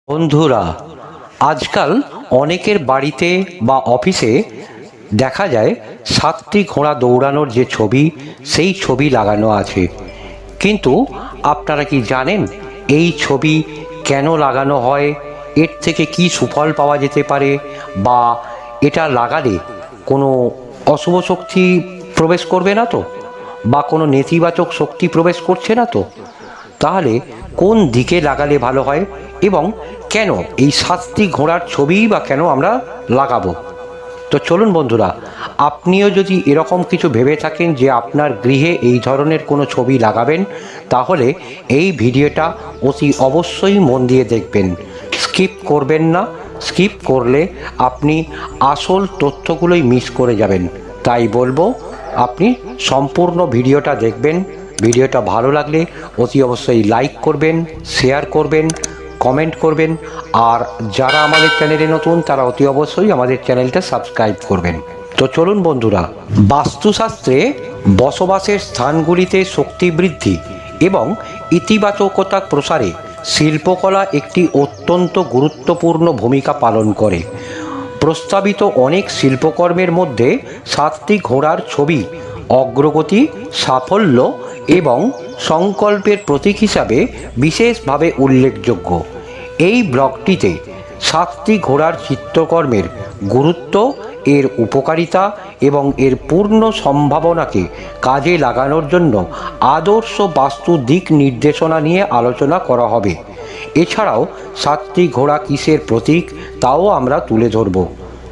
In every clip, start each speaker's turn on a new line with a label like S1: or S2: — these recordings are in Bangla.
S1: বন্ধুরা, আজকাল অনেকের বাড়িতে বা অফিসে দেখা যায় সাতটি ঘোড়া দৌড়ানোর যে ছবি, সেই ছবি লাগানো আছে। কিন্তু আপনারা কি জানেন এই ছবি কেন লাগানো হয়? এর থেকে কি সুফল পাওয়া যেতে পারে? বা এটা লাগালে কোনো অশুভ শক্তি প্রবেশ করবে না তো? বা কোনো নেতিবাচক শক্তি প্রবেশ করছে না তো? তাহলে কোন দিকে লাগালে ভালো হয় এবং কেন এই সাতটি ঘোড়ার ছবি বা কেন আমরা লাগাবো? তো চলুন বন্ধুরা, আপনিও যদি এরকম কিছু ভেবে থাকেন যে আপনার গৃহে এই ধরনের কোনো ছবি লাগাবেন, তাহলে এই ভিডিওটা অতি অবশ্যই মন দিয়ে দেখবেন, স্কিপ করবেন না। স্কিপ করলে আপনি আসল তথ্যগুলোই মিস করে যাবেন। তাই বলবো আপনি সম্পূর্ণ ভিডিওটা দেখবেন। ভিডিওটা ভালো লাগলে অতি অবশ্যই লাইক করবেন, শেয়ার করবেন, কমেন্ট করবেন। আর যারা আমাদের চ্যানেলে নতুন তারা অতি অবশ্যই আমাদের চ্যানেলটা সাবস্ক্রাইব করবেন। তো চলুন বন্ধুরা, বাস্তুশাস্ত্রে বসবাসের স্থানগুলিতে শক্তি বৃদ্ধি এবং ইতিবাচকতা প্রসারে শিল্পকলা একটি অত্যন্ত গুরুত্বপূর্ণ ভূমিকা পালন করে। প্রস্তাবিত অনেক শিল্পকর্মের মধ্যে সাতটি ঘোড়ার ছবি অগ্রগতি, সাফল্য এবং সংকল্পের প্রতীক হিসাবে বিশেষভাবে উল্লেখযোগ্য। এই ব্লগটিতে সাতটি ঘোড়ার চিত্রকর্মের গুরুত্ব, এর উপকারিতা এবং এর পূর্ণ সম্ভাবনাকে কাজে লাগানোর জন্য আদর্শ বাস্তু দিক নির্দেশনা নিয়ে আলোচনা করা হবে। এছাড়াও সাতটি ঘোড়া কিসের প্রতীক তাও আমরা তুলে ধরব।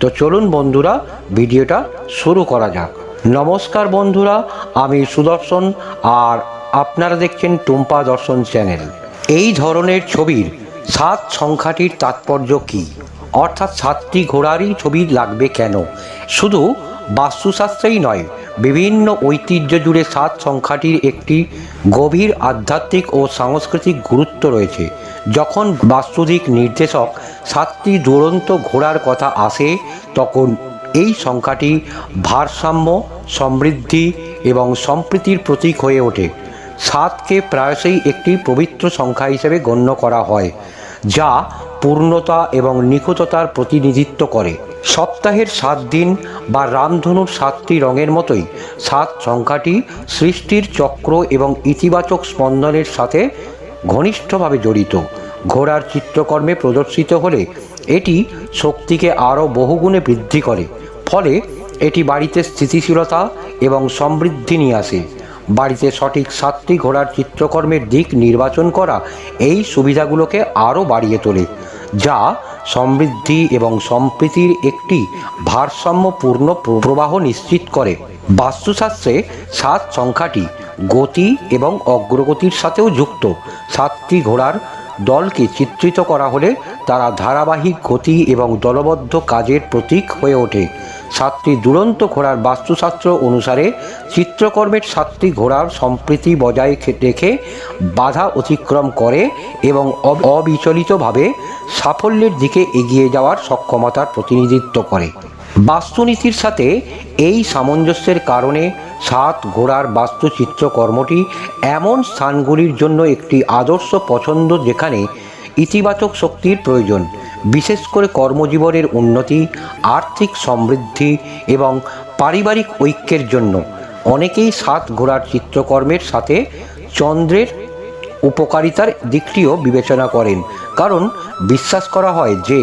S1: তো চলুন বন্ধুরা, ভিডিওটা শুরু করা যাক। নমস্কার বন্ধুরা, আমি সুদর্শন আর আপনারা দেখছেন টুম্পা দর্শন চ্যানেল। এই ধরনের ছবির সাত সংখ্যাটির তাৎপর্য কী? অর্থাৎ সাতটি ঘোড়ারই ছবি লাগবে কেন? শুধু বাস্তুশাস্ত্রেই নয়, বিভিন্ন ঐতিহ্য জুড়ে সাত সংখ্যাটির একটি গভীর আধ্যাত্মিক ও সাংস্কৃতিক গুরুত্ব রয়েছে। যখন বাস্তুদিক নির্দেশক সাতটি দুরন্ত ঘোড়ার কথা আসে, তখন এই সংখ্যাটি ভারসাম্য, সমৃদ্ধি এবং সম্প্রীতির প্রতীক হয়ে ওঠে। সাতকে প্রায়শই একটি পবিত্র সংখ্যা হিসেবে গণ্য করা হয়, যা পূর্ণতা এবং নিখুঁততার প্রতিনিধিত্ব করে। সপ্তাহের 7 দিন বা রামধনুর 7টি রঙের মতোই সাত সংখ্যাটি সৃষ্টির চক্র এবং ইতিবাচক স্পন্দনের সাথে ঘনিষ্ঠভাবে জড়িত। ঘোড়ার চিত্রকর্মে প্রদর্শিত হলে এটি শক্তিকে আরও বহুগুণে বৃদ্ধি করে, ফলে এটি বাড়িতে স্থিতিশীলতা এবং সমৃদ্ধি নিয়ে আসে। বাড়িতে সঠিক সাতটি ঘোড়ার চিত্রকর্মের দিক নির্বাচন করা এই সুবিধাগুলোকে আরও বাড়িয়ে তোলে, যা সমৃদ্ধি এবং সম্প্রীতির একটি ভারসাম্যপূর্ণ প্রবাহ নিশ্চিত করে। বাস্তুশাস্ত্রে সাত সংখ্যাটি গতি এবং অগ্রগতির সাথেও যুক্ত। সাতটি ঘোড়ার দলকে চিত্রিত করা হলে তারা ধারাবাহিক গতি এবং দলবদ্ধ কাজের প্রতীক হয়ে ওঠে। সাতটি দুরন্ত ঘোড়ার বাস্তুশাস্ত্র অনুসারে চিত্রকর্মের সাতটি ঘোড়ার সম্প্রীতি বজায় রেখে বাধা অতিক্রম করে এবং অবিচলিতভাবে সাফল্যের দিকে এগিয়ে যাওয়ার সক্ষমতার প্রতিনিধিত্ব করে। বাস্তুনীতির সাথে এই সামঞ্জস্যের কারণে সাত ঘোড়ার বাস্তুচিত্রকর্মটি এমন স্থানগুলির জন্য একটি আদর্শ পছন্দ যেখানে ইতিবাচক শক্তির প্রয়োজন, বিশেষ করে কর্মজীবনের উন্নতি, আর্থিক সমৃদ্ধি এবং পারিবারিক ঐক্যের জন্য। অনেকেই সাত ঘোড়ার চিত্রকর্মের সাথে চন্দ্রের উপকারিতার দিকটিও বিবেচনা করেন, কারণ বিশ্বাস করা হয় যে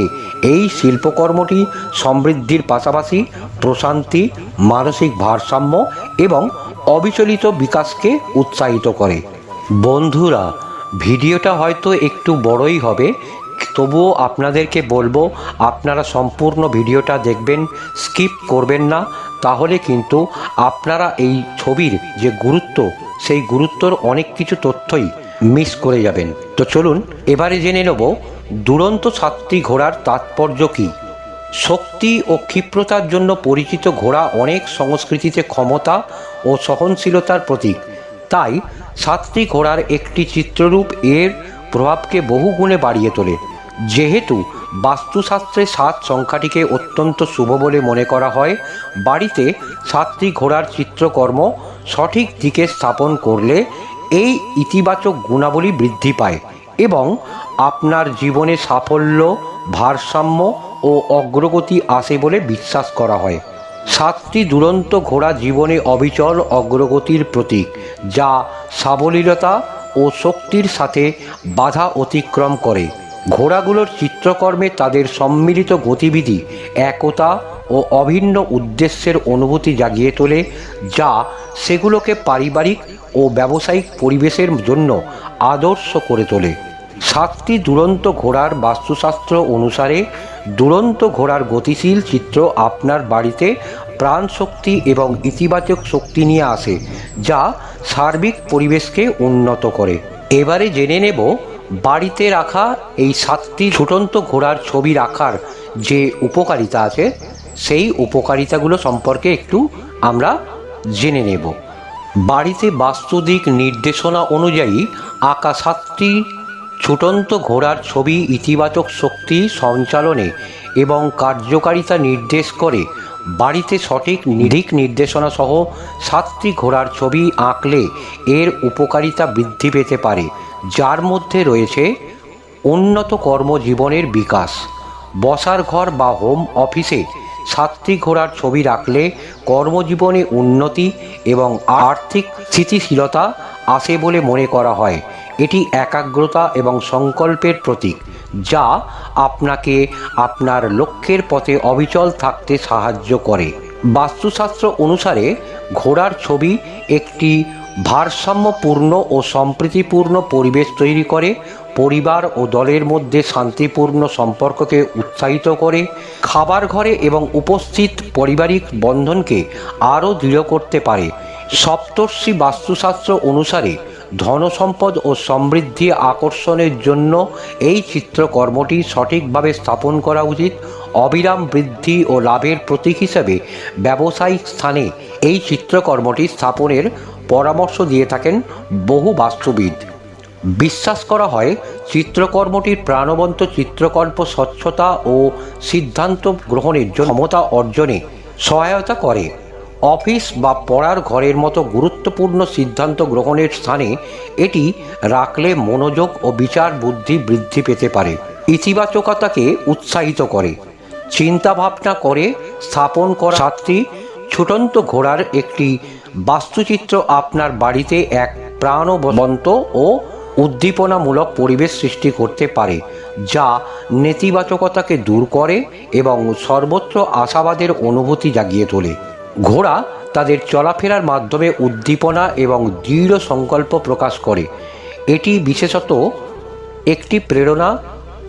S1: এই শিল্পকর্মটি সমৃদ্ধির পাশাপাশি প্রশান্তি, মানসিক ভারসাম্য এবং অবিচলিত বিকাশকে উৎসাহিত করে। বন্ধুরা, ভিডিওটা হয়তো একটু বড়ই হবে, তবুও আপনাদেরকে বলবো আপনারা সম্পূর্ণ ভিডিওটা দেখবেন, স্কিপ করবেন না। তাহলে কিন্তু আপনারা এই ছবির যে গুরুত্ব, সেই গুরুত্বর অনেক কিছু তথ্যই মিস করে যাবেন। তো চলুন এবারে জেনে নেব দুরন্ত সাতটি ঘোড়ার তাৎপর্য কী। শক্তি ও ক্ষিপ্রতার জন্য পরিচিত ঘোড়া অনেক সংস্কৃতিতে ক্ষমতা ও সহনশীলতার প্রতীক। তাই সাতটি ঘোড়ার একটি চিত্ররূপ এর প্রভাবকে বহুগুণে বাড়িয়ে তোলে। যেহেতু বাস্তুশাস্ত্রে সাত সংখ্যাটিকে অত্যন্ত শুভ বলে মনে করা হয়, বাড়িতে সাতটি ঘোড়ার চিত্রকর্ম সঠিক দিকে স্থাপন করলে এই ইতিবাচক গুণাবলী বৃদ্ধি পায় এবং আপনার জীবনে সাফল্য, ভারসাম্য ও অগ্রগতি আসে বলে বিশ্বাস করা হয়। 7টি দুরন্ত ঘোড়া জীবনে অবিচল অগ্রগতির প্রতীক, যা সাবলীলতা ও শক্তির সাথে বাধা অতিক্রম করে। ঘোড়াগুলোর চিত্রকর্মে তাদের সম্মিলিত গতিবিধি, একতা ও অভিন্ন উদ্দেশ্যের অনুভূতি জাগিয়ে তোলে, যা সেগুলোকে পারিবারিক ও ব্যবসায়িক পরিবেশের জন্য আদর্শ করে তোলে। 7টি দুরন্ত ঘোড়ার বাস্তুশাস্ত্র অনুসারে দুরন্ত ঘোড়ার গতিশীল চিত্র আপনার বাড়িতে প্রাণ শক্তি এবং ইতিবাচক শক্তি নিয়ে আসে, যা সার্বিক পরিবেশকে উন্নত করে। এবারে জেনে নেব বাড়িতে রাখা এই 7টি ছুটন্ত ঘোড়ার ছবি রাখার যে উপকারিতা আছে, সেই উপকারিতাগুলো সম্পর্কে একটু আমরা জেনে নেব। বাড়িতে বাস্তুদিক নির্দেশনা অনুযায়ী আঁকা 7টি ছুটন্ত ঘোড়ার ছবি ইতিবাচক শক্তি সঞ্চালনে এবং কার্যকারিতা নির্দেশ করে। বাড়িতে সঠিক দিক নির্দেশনা সহ 7টি ঘোড়ার ছবি আঁকলে এর উপকারিতা বৃদ্ধি পেতে পারে, যার মধ্যে রয়েছে উন্নত কর্মজীবনের বিকাশ। বসার ঘর বা হোম অফিসে 7টি ঘোড়ার ছবি রাখলে কর্মজীবনে উন্নতি এবং আর্থিক স্থিতিশীলতা আসে বলে মনে করা হয়। এটি একাগ্রতা এবং সংকল্পের প্রতীক, যা আপনাকে আপনার লক্ষ্যের পথে অবিচল থাকতে সাহায্য করে। বাস্তুশাস্ত্র অনুসারে ঘোড়ার ছবি একটি ভারসাম্যপূর্ণ ও সম্প্রীতিপূর্ণ পরিবেশ তৈরি করে, পরিবার ও দলের মধ্যে শান্তিপূর্ণ সম্পর্ককে উৎসাহিত করে, খাবার ঘরে এবং উপস্থিত পারিবারিক বন্ধনকে আরও দৃঢ় করতে পারে। সপ্তর্ষি বাস্তুশাস্ত্র অনুসারে ধনসম্পদ ও সমৃদ্ধি আকর্ষণের জন্য এই চিত্রকর্মটি সঠিকভাবে স্থাপন করা উচিত। অবিরাম বৃদ্ধি ও লাভের প্রতীক হিসেবে ব্যবসায়িক স্থানে এই চিত্রকর্মটি স্থাপনের পরামর্শ দিয়ে থাকেন বহু বাস্তুবিদ। বিশ্বাস করা হয় চিত্রকর্মটির প্রাণবন্ত চিত্রকল্প স্বচ্ছতা ও সিদ্ধান্ত গ্রহণের ক্ষমতা অর্জনে সহায়তা করে। অফিস বা পড়ার ঘরের মতো গুরুত্বপূর্ণ সিদ্ধান্ত গ্রহণের স্থানে এটি রাখলে মনোযোগ ও বিচার বুদ্ধি বৃদ্ধি পেতে পারে, ইতিবাচকতাকে উৎসাহিত করে। চিন্তাভাবনা করে স্থাপন করা 7টি ছুটন্ত ঘোড়ার একটি বাস্তুচিত্র আপনার বাড়িতে এক প্রাণবন্ত ও উদ্দীপনামূলক পরিবেশ সৃষ্টি করতে পারে, যা নেতিবাচকতাকে দূর করে এবং সর্বত্র আশাবাদের অনুভূতি জাগিয়ে তোলে। ঘোড়া তাদের চলাফেরার মাধ্যমে উদ্দীপনা এবং দৃঢ় সংকল্প প্রকাশ করে। এটি বিশেষত একটি প্রেরণা।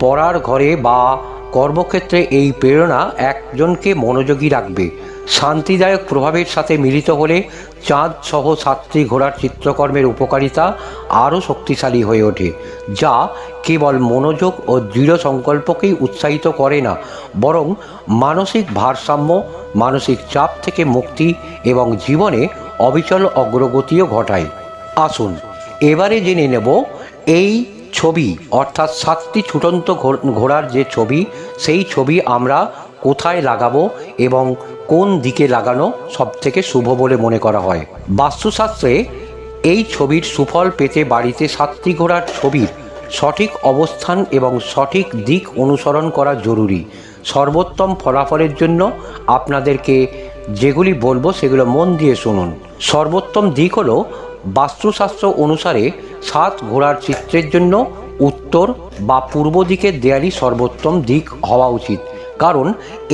S1: পড়ার ঘরে বা কর্মক্ষেত্রে এই প্রেরণা একজনকে মনোযোগী রাখবে। শান্তিদায়ক প্রভাবের সাথে মিলিত হলে চাঁদ সহ 7টি ঘোড়ার চিত্রকর্মের উপকারিতা আরও শক্তিশালী হয়ে ওঠে, যা কেবল মনোযোগ ও দৃঢ় সংকল্পকেই উৎসাহিত করে না, বরং মানসিক ভারসাম্য, মানসিক চাপ থেকে মুক্তি এবং জীবনে অবিচল অগ্রগতিও ঘটায়। আসুন এবারে জেনে নেব এই ছবি অর্থাৎ 7টি ছুটন্ত ঘোড়ার যে ছবি, সেই ছবি আমরা কোথায় লাগাবো এবং কোন দিকে লাগানো সবথেকে শুভ বলে মনে করা হয়। বাস্তুশাস্ত্রে এই ছবির সুফল পেতে বাড়িতে 7টি ঘোড়ার ছবির সঠিক অবস্থান এবং সঠিক দিক অনুসরণ করা জরুরি। সর্বোত্তম ফলাফলের জন্য আপনাদেরকে যেগুলি বলবো সেগুলো মন দিয়ে শুনুন। সর্বোত্তম দিক হলো বাস্তুশাস্ত্র অনুসারে 7 ঘোড়ার চিত্রের জন্য উত্তর বা পূর্ব দিকের দেয়ালই সর্বোত্তম দিক হওয়া উচিত, কারণ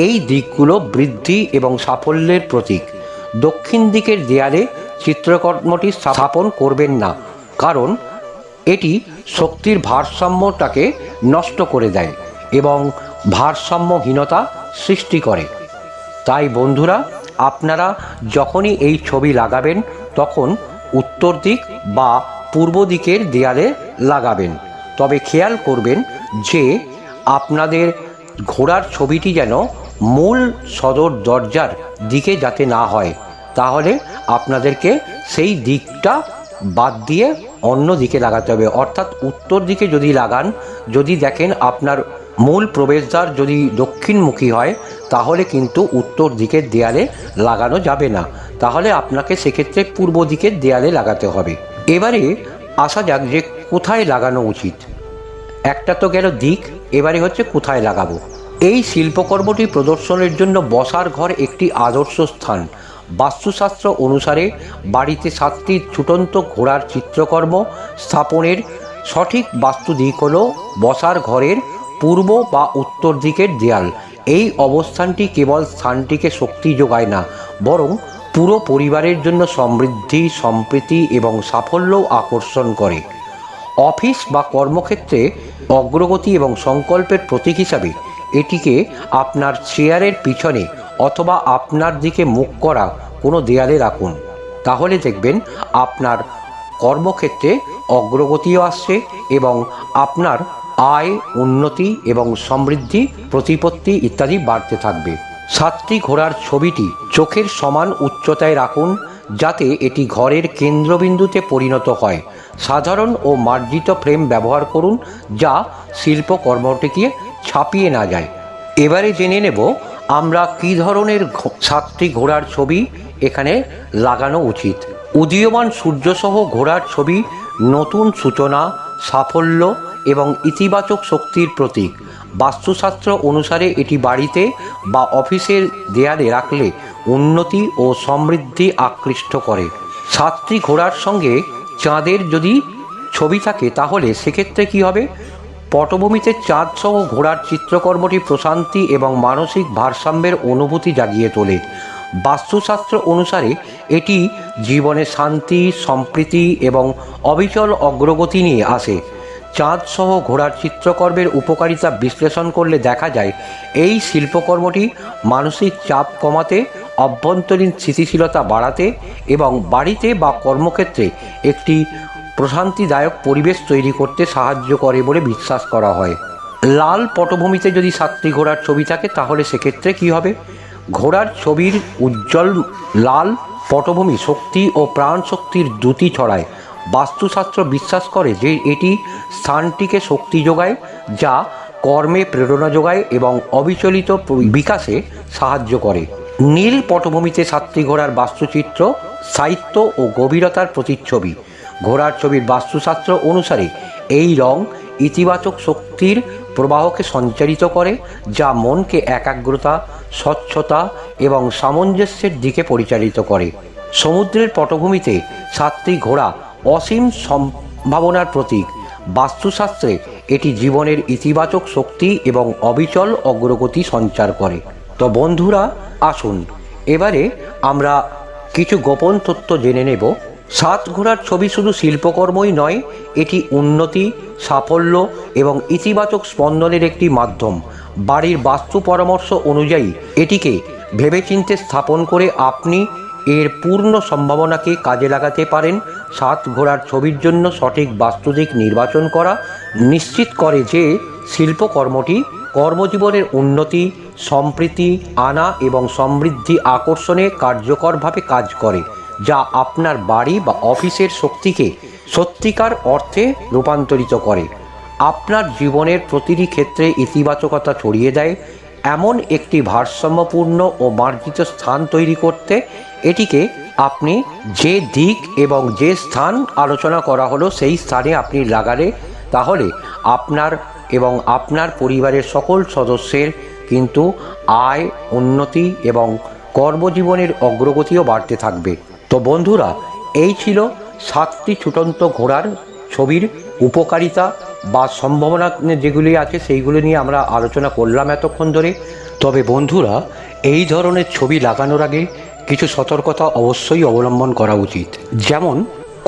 S1: এই দিকগুলো বৃদ্ধি এবং সাফল্যের প্রতীক। দক্ষিণ দিকের দেয়ালে চিত্রকর্মটি স্থাপন করবেন না, কারণ এটি শক্তির ভারসাম্যটাকে নষ্ট করে দেয় এবং ভারসাম্যহীনতা সৃষ্টি করে। তাই বন্ধুরা, আপনারা যখনই এই ছবি লাগাবেন তখন উত্তর দিক বা পূর্ব দিকের দেয়ালে লাগাবেন। তবে খেয়াল করবেন যে আপনাদের ঘোড়ার ছবিটি যেন মূল সদর দরজার দিকে যাতে না হয়, তাহলে আপনাদেরকে সেই দিকটা বাদ দিয়ে অন্য দিকে লাগাতে হবে। অর্থাৎ উত্তর দিকে যদি লাগান, যদি দেখেন আপনার মূল প্রবেশদ্বার যদি দক্ষিণমুখী হয়, তাহলে কিন্তু উত্তর দিকের দেয়ালে লাগানো যাবে না, তাহলে আপনাকে সেক্ষেত্রে পূর্ব দিকের দেয়ালে লাগাতে হবে। এবারে আসা যাক যে কোথায় লাগানো উচিত। একটা তো গেল দিক, এবারে হচ্ছে কোথায় লাগাবো। এই শিল্পকর্মটি প্রদর্শনের জন্য বসার ঘর একটি আদর্শ স্থান। বাস্তুশাস্ত্র অনুসারে বাড়িতে 7টি ছুটন্ত ঘোড়ার চিত্রকর্ম স্থাপনের সঠিক বাস্তু দিক হল বসার ঘরের পূর্ব বা উত্তর দিকের দেয়াল। এই অবস্থানটি কেবল স্থানটিকে শক্তি যোগায় না, বরং পুরো পরিবারের জন্য সমৃদ্ধি, সম্প্রীতি এবং সাফল্যও আকর্ষণ করে। অফিস বা কর্মক্ষেত্রে অগ্রগতি এবং সংকল্পের প্রতীক হিসাবে এটিকে আপনার চেয়ারের পিছনে অথবা আপনার দিকে মুখ করা কোনো দেয়ালে রাখুন। তাহলে দেখবেন আপনার কর্মক্ষেত্রে অগ্রগতিও আসছে এবং আপনার আয়, উন্নতি এবং সমৃদ্ধি, প্রতিপত্তি ইত্যাদি বাড়তে থাকবে। 7টি ঘোড়ার ছবিটি চোখের সমান উচ্চতায় রাখুন যাতে এটি ঘরের কেন্দ্রবিন্দুতে পরিণত হয়। সাধারণ ও মার্জিত ফ্রেম ব্যবহার করুন যা শিল্পকর্মটিকে ছাপিয়ে না যায়। এবারে জেনে নেব আমরা কী ধরনের 7টি ঘোড়ার ছবি এখানে লাগানো উচিত। উদীয়মান সূর্যসহ ঘোড়ার ছবি নতুন সূচনা, সাফল্য এবং ইতিবাচক শক্তির প্রতীক। বাস্তুশাস্ত্র অনুসারে এটি বাড়িতে বা অফিসের দেয়ালে রাখলে উন্নতি ও সমৃদ্ধি আকৃষ্ট করে। 7টি ঘোড়ার সঙ্গে চাঁদের যদি ছবি থাকে তাহলে সেক্ষেত্রে কী হবে? পটভূমিতে চাঁদ সহ ঘোড়ার চিত্রকর্মটি প্রশান্তি এবং মানসিক ভারসাম্যের অনুভূতি জাগিয়ে তোলে। বাস্তুশাস্ত্র অনুসারে এটি জীবনে শান্তি, সম্প্রীতি এবং অবিচল অগ্রগতি নিয়ে আসে। চাঁদ সহ ঘোড়ার চিত্রকর্মের উপকারিতা বিশ্লেষণ করলে দেখা যায় এই শিল্পকর্মটি মানসিক চাপ কমাতে, অভ্যন্তরীণ স্থিতিশীলতা বাড়াতে এবং বাড়িতে বা কর্মক্ষেত্রে একটি প্রশান্তিদায়ক পরিবেশ তৈরি করতে সাহায্য করে বলে বিশ্বাস করা হয়। লাল পটভূমিতে যদি 7টি ঘোড়ার ছবি থাকে তাহলে সেক্ষেত্রে কী হবে? ঘোড়ার ছবির উজ্জ্বল লাল পটভূমি শক্তি ও প্রাণ শক্তির দ্যুতি ছড়ায়। বাস্তুশাস্ত্র বিশ্বাস করে যে এটি স্থানটিকে শক্তি যোগায়, যা কর্মে প্রেরণা যোগায় এবং অবিচলিত বিকাশে সাহায্য করে। নীল পটভূমিতে 7টি ঘোড়ার বাস্তুচিত্র স্থায়িত্ব ও গভীরতার প্রতিচ্ছবি। ঘোড়ার ছবির বাস্তুশাস্ত্র অনুসারে এই রং ইতিবাচক শক্তির প্রবাহকে সঞ্চারিত করে, যা মনকে একাগ্রতা, স্বচ্ছতা এবং সামঞ্জস্যের দিকে পরিচালিত করে। সমুদ্রের পটভূমিতে 7টি ঘোড়া অসীম সম্ভাবনার প্রতীক। বাস্তুশাস্ত্রে এটি জীবনের ইতিবাচক শক্তি এবং অবিচল অগ্রগতি সঞ্চার করে। তো বন্ধুরা, আসুন এবারে আমরা কিছু গোপন তথ্য জেনে নেব। 7 ঘোড়ার ছবি শুধু শিল্পকর্মই নয়, এটি উন্নতি, সাফল্য এবং ইতিবাচক স্পন্দনের একটি মাধ্যম। বাড়ির বাস্তু পরামর্শ অনুযায়ী এটিকে ভেবেচিন্তে স্থাপন করে আপনি এর পূর্ণ সম্ভাবনাকে কাজে লাগাতে পারেন। 7 ঘোড়ার ছবির জন্য সঠিক বাস্তুদিক নির্বাচন করা নিশ্চিত করে যে শিল্পকর্মটি কর্মজীবনের উন্নতি, সম্প্রীতি আনা এবং সমৃদ্ধি আকর্ষণে কার্যকরভাবে কাজ করে, যা আপনার বাড়ি বা অফিসের শক্তিকে সত্যিকার অর্থে রূপান্তরিত করে। আপনার জীবনের প্রতিটি ক্ষেত্রে ইতিবাচকতা ছড়িয়ে দেয়। এমন একটি ভারসাম্যপূর্ণ ও মার্জিত স্থান তৈরি করতে এটিকে আপনি যে দিক এবং যে স্থান আলোচনা করা হলো সেই স্থানে আপনি লাগালে তাহলে আপনার এবং আপনার পরিবারের সকল সদস্যের কিন্তু আয়, উন্নতি এবং কর্মজীবনের অগ্রগতিও বাড়তে থাকবে। তো বন্ধুরা, এই ছিল 7টি ছুটন্ত ঘোড়ার ছবির উপকারিতা বা সম্ভাবনা যেগুলি আছে সেইগুলো নিয়ে আমরা আলোচনা করলাম এতক্ষণ ধরে। তবে বন্ধুরা, এই ধরনের ছবি লাগানোর আগে কিছু সতর্কতা অবশ্যই অবলম্বন করা উচিত। যেমন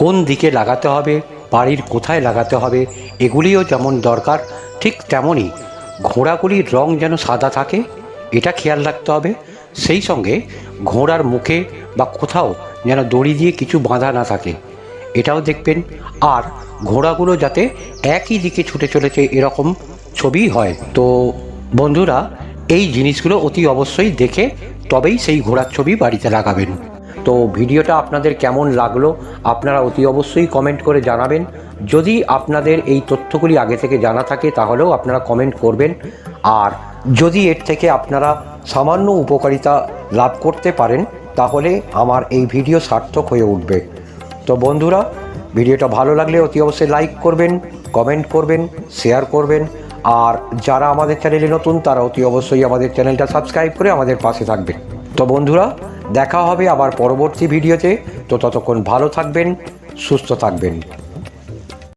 S1: কোন দিকে লাগাতে হবে, বাড়ির কোথায় লাগাতে হবে, এগুলিও যেমন দরকার ঠিক তেমনই ঘোড়াগুলির রং যেন সাদা থাকে এটা খেয়াল রাখতে হবে। সেই সঙ্গে ঘোড়ার মুখে বা কোথাও যেন দড়ি দিয়ে কিছু বাঁধা না থাকে এটাও দেখবেন। আর ঘোড়াগুলো যাতে একই দিকে ছুটে চলেছে এরকম ছবি হয়। তো বন্ধুরা, এই জিনিসগুলো অতি অবশ্যই দেখে তবেই সেই ঘোড়ার ছবি বাড়িতে লাগাবেন। তো ভিডিওটা আপনাদের কেমন লাগলো আপনারা অতি অবশ্যই কমেন্ট করে জানাবেন। যদি আপনাদের এই তথ্যগুলি আগে থেকে জানা থাকে তাহলেও আপনারা কমেন্ট করবেন। আর যদি এর থেকে আপনারা সামান্য উপকারিতা লাভ করতে পারেন তাহলে আমার এই ভিডিও সার্থক হয়ে উঠবে। তো বন্ধুরা, ভিডিওটা ভালো লাগলে অতি অবশ্যই লাইক করবেন, কমেন্ট করবেন, শেয়ার করবেন। আর যারা আমাদের চ্যানেলে নতুন তারা অতি অবশ্যই আমাদের চ্যানেলটা সাবস্ক্রাইব করে আমাদের পাশে থাকবেন। তো বন্ধুরা, দেখা হবে আবার পরবর্তী ভিডিওতে। তো ততক্ষণ ভালো থাকবেন, সুস্থ থাকবেন।